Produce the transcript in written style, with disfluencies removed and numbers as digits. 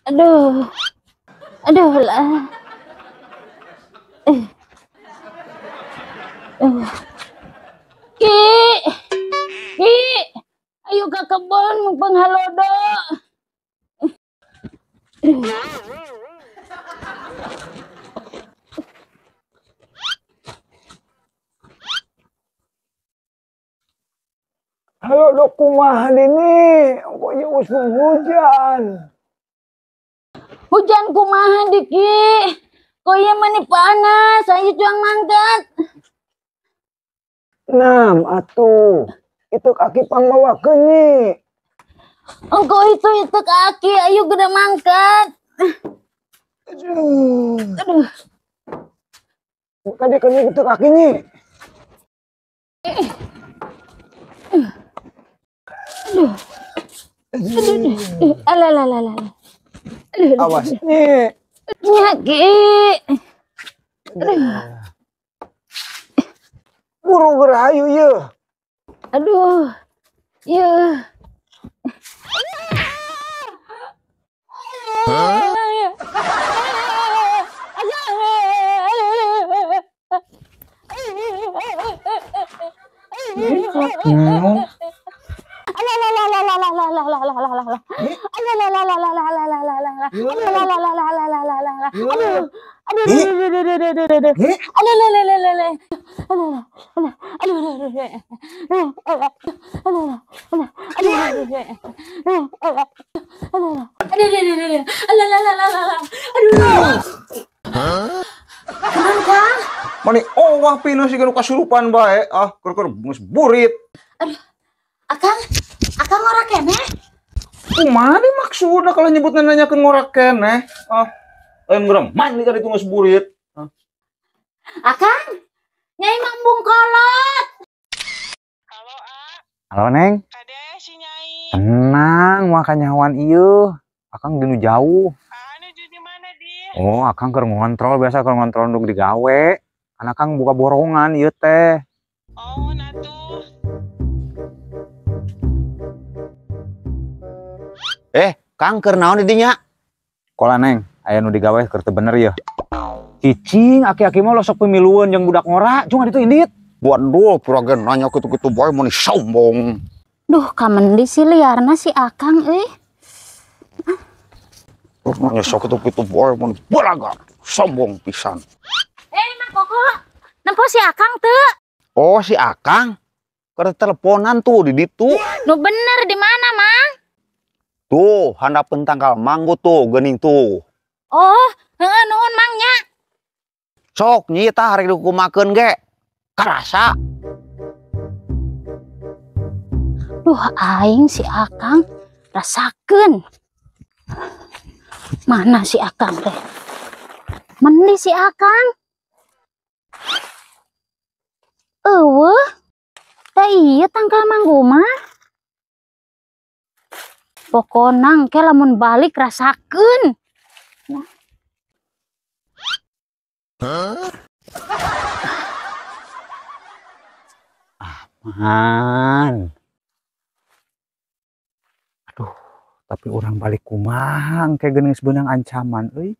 Aduh, aduh lah. Ki, Ki, ayo ke kebun penghalodo. Halo dok, kumaha dini? Pokoknya usung hujan. Hujan kumaha diki? Koye mani panas, ayo juang mangkat. Nam atuh, itu kaki pangbawa kenyi. Engkau itu kaki, ayo gede mangkat. Aduh. Tadi kenyi itu kakinya. Alah. Awas nih. Nyaki. Buru berayu ya. Aduh. Ya. Mani wah pino sih kan kasurupan bae keur mus burit. Aduh, akang ora keneh. Kumaha maksudna kalau nyebutna nanyakeun ngorak keneh? Lain gerem mandi kan itu mus burit. Akang, Nyai Mambung kolot. Halo, Halo Neng. Kade si Nyai. Tenang, makanya nyawan ieu. Akang dinu jauh. Anu di mana dia? Oh, akang keur ngontrol, biasa keur ngontrol untuk digawe. Kan akang buka borongan ieu teh. Oh, natuh. Kang keur naon di dinya? Kola Neng, aya nu digawe keur teu bener ya. Cicing, aki-aki mah lo sok pemiluan yang budak ngora, cuma itu indit. Waduh, puragan nanya kitu-kitu bae mani sombong. Duh, kamendi si liarna si Akang euy. Nanya sok kitu-kitu bae mani balaga, sombong pisan. Mang Koko, nempo si Akang teu? Oh, si Akang keur teleponan tuh di ditu. Nu bener di mana, Mang? Tuh, handapeun tanggal manggu tuh, geuning tuh. Oh, heeh nuhun Mangnya. Sok nyi tah harek dikumakeun ge. Karasa. Duh, aing si Akang rasakeun. Mana si Akang teh? Meni si Akang. Eueuh. Teh ieu tanggal manggu mah. Pokona engke lamun balik rasakeun. Man. Aduh, tapi orang balik kumaha kayak geuning sebenang ancaman euy.